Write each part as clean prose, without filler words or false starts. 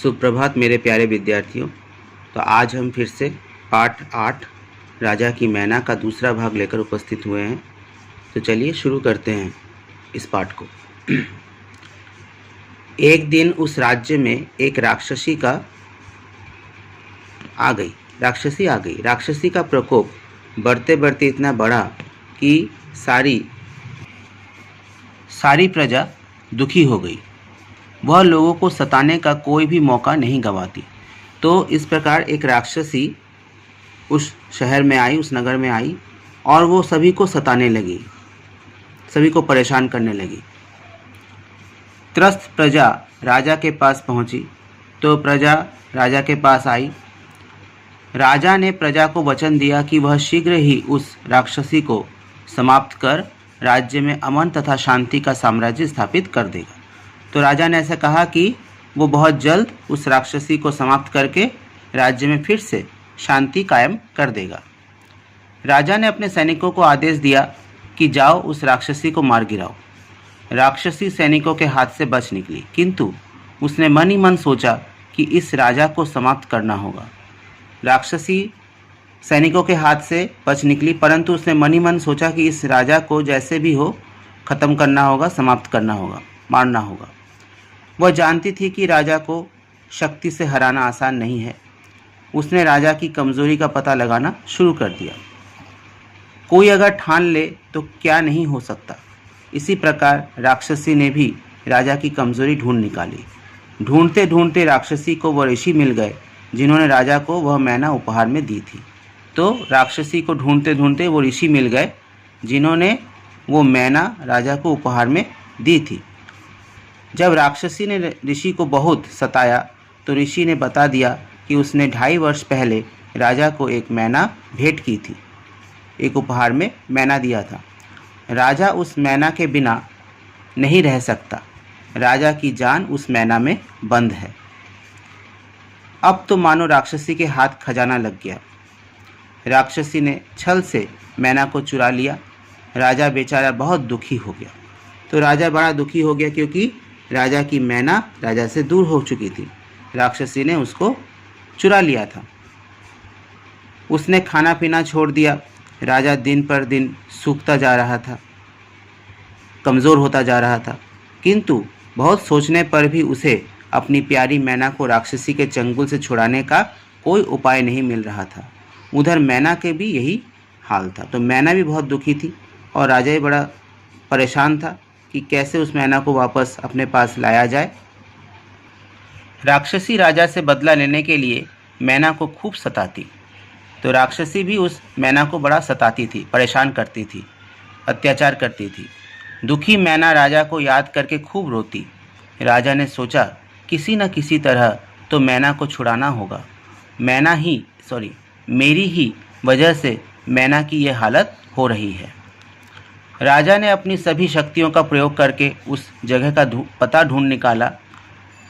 सुप्रभात मेरे प्यारे विद्यार्थियों। तो आज हम फिर से पाठ 8 राजा की मैना का दूसरा भाग लेकर उपस्थित हुए हैं। तो चलिए शुरू करते हैं इस पाठ को। एक दिन उस राज्य में एक राक्षसी आ गई। राक्षसी का प्रकोप बढ़ते बढ़ते इतना बढ़ा कि सारी प्रजा दुखी हो गई। वह लोगों को सताने का कोई भी मौका नहीं गंवाती। तो इस प्रकार एक राक्षसी उस शहर में आई, उस नगर में आई और वो सभी को सताने लगी, सभी को परेशान करने लगी। त्रस्त प्रजा राजा के पास पहुंची तो प्रजा राजा के पास आई। राजा ने प्रजा को वचन दिया कि वह शीघ्र ही उस राक्षसी को समाप्त कर राज्य में अमन तथा शांति का साम्राज्य स्थापित कर देगा। तो राजा ने ऐसा कहा कि वो बहुत जल्द उस राक्षसी को समाप्त करके राज्य में फिर से शांति कायम कर देगा। राजा ने अपने सैनिकों को आदेश दिया कि जाओ उस राक्षसी को मार गिराओ। राक्षसी सैनिकों के हाथ से बच निकली, किंतु उसने मन ही मन सोचा कि इस राजा को समाप्त करना होगा। राक्षसी सैनिकों के हाथ से बच निकली, परंतु उसने मन ही मन सोचा कि इस राजा को जैसे भी हो ख़त्म करना होगा, समाप्त करना होगा, मारना होगा। वह जानती थी कि राजा को शक्ति से हराना आसान नहीं है। उसने राजा की कमज़ोरी का पता लगाना शुरू कर दिया। कोई अगर ठान ले तो क्या नहीं हो सकता। इसी प्रकार राक्षसी ने भी राजा की कमज़ोरी ढूंढ निकाली। ढूंढते ढूंढते राक्षसी को वह ऋषि मिल गए जिन्होंने राजा को वह मैना उपहार में दी थी। तो राक्षसी को ढूंढते ढूंढते वो ऋषि मिल गए जिन्होंने वो मैना राजा को उपहार में दी थी। जब राक्षसी ने ऋषि को बहुत सताया तो ऋषि ने बता दिया कि उसने 2.5 वर्ष पहले राजा को एक मैना भेंट की थी, एक उपहार में मैना दिया था। राजा उस मैना के बिना नहीं रह सकता। राजा की जान उस मैना में बंद है। अब तो मानो राक्षसी के हाथ खजाना लग गया। राक्षसी ने छल से मैना को चुरा लिया। राजा बेचारा बहुत दुखी हो गया। तो राजा बड़ा दुखी हो गया क्योंकि राजा की मैना राजा से दूर हो चुकी थी। राक्षसी ने उसको चुरा लिया था। उसने खाना पीना छोड़ दिया। राजा दिन पर दिन सूखता जा रहा था, कमज़ोर होता जा रहा था, किंतु बहुत सोचने पर भी उसे अपनी प्यारी मैना को राक्षसी के चंगुल से छुड़ाने का कोई उपाय नहीं मिल रहा था। उधर मैना के भी यही हाल था। तो मैना भी बहुत दुखी थी और राजा ही बड़ा परेशान था कि कैसे उस मैना को वापस अपने पास लाया जाए। राक्षसी राजा से बदला लेने के लिए मैना को खूब सताती। तो राक्षसी भी उस मैना को बड़ा सताती थी, परेशान करती थी, अत्याचार करती थी। दुखी मैना राजा को याद करके खूब रोती। राजा ने सोचा किसी न किसी तरह तो मैना को छुड़ाना होगा। मेरी ही वजह से मैना की ये हालत हो रही है। राजा ने अपनी सभी शक्तियों का प्रयोग करके उस जगह का पता ढूंढ निकाला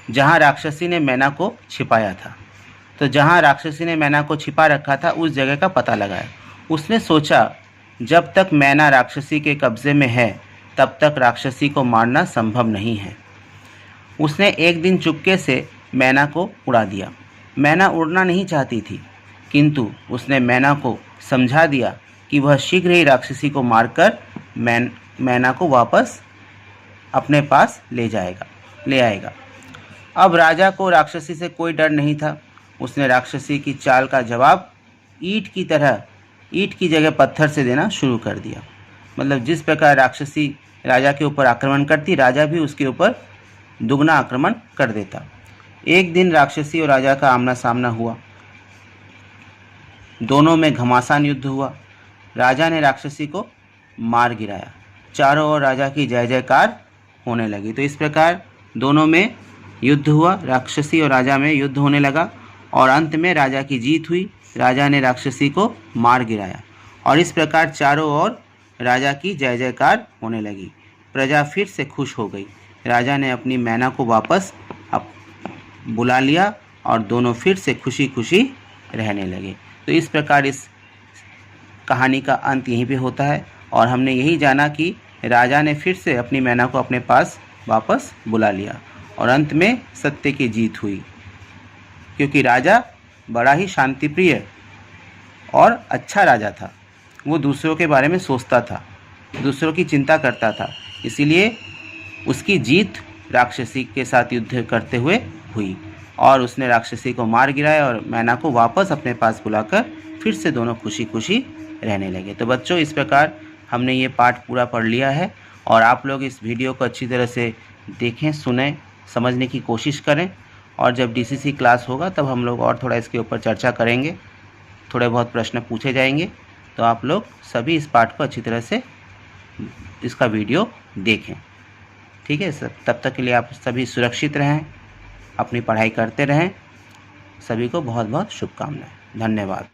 जहां राक्षसी ने मैना को छिपाया था। तो जहां राक्षसी ने मैना को छिपा रखा था उस जगह का पता लगाया। उसने सोचा जब तक मैना राक्षसी के कब्ज़े में है तब तक राक्षसी को मारना संभव नहीं है। उसने एक दिन चुपके से मैना को उड़ा दिया। मैना उड़ना नहीं चाहती थी, किंतु उसने मैना को समझा दिया कि वह शीघ्र ही राक्षसी को मारकर मैना को वापस अपने पास ले आएगा। अब राजा को राक्षसी से कोई डर नहीं था। उसने राक्षसी की चाल का जवाब ईंट की जगह पत्थर से देना शुरू कर दिया। मतलब जिस प्रकार राक्षसी राजा के ऊपर आक्रमण करती, राजा भी उसके ऊपर दुगना आक्रमण कर देता। एक दिन राक्षसी और राजा का आमना सामना हुआ। दोनों में घमासान युद्ध हुआ। राजा ने राक्षसी को मार गिराया। चारों ओर राजा की जय जयकार होने लगी। तो इस प्रकार दोनों में युद्ध हुआ, राक्षसी और राजा में युद्ध होने लगा और अंत में राजा की जीत हुई। राजा ने राक्षसी को मार गिराया और इस प्रकार चारों ओर राजा की जय जयकार होने लगी। प्रजा फिर से खुश हो गई। राजा ने अपनी मैना को वापस बुला लिया और दोनों फिर से खुशी खुशी रहने लगे। तो इस प्रकार इस कहानी का अंत यहीं पे होता है और हमने यही जाना कि राजा ने फिर से अपनी मैना को अपने पास वापस बुला लिया और अंत में सत्य की जीत हुई। क्योंकि राजा बड़ा ही शांतिप्रिय और अच्छा राजा था। वो दूसरों के बारे में सोचता था, दूसरों की चिंता करता था, इसीलिए उसकी जीत राक्षसी के साथ युद्ध करते हुए हुई और उसने राक्षसी को मार गिराया और मैना को वापस अपने पास बुलाकर फिर से दोनों खुशी खुशी रहने लगे। तो बच्चों, इस प्रकार हमने ये पाठ पूरा पढ़ लिया है और आप लोग इस वीडियो को अच्छी तरह से देखें, सुनें, समझने की कोशिश करें और जब डीसीसी क्लास होगा तब हम लोग और थोड़ा इसके ऊपर चर्चा करेंगे, थोड़े बहुत प्रश्न पूछे जाएंगे। तो आप लोग सभी इस पाठ को अच्छी तरह से इसका वीडियो देखें, ठीक है सर। तब तक के लिए आप सभी सुरक्षित रहें, अपनी पढ़ाई करते रहें। सभी को बहुत बहुत शुभकामनाएं। धन्यवाद।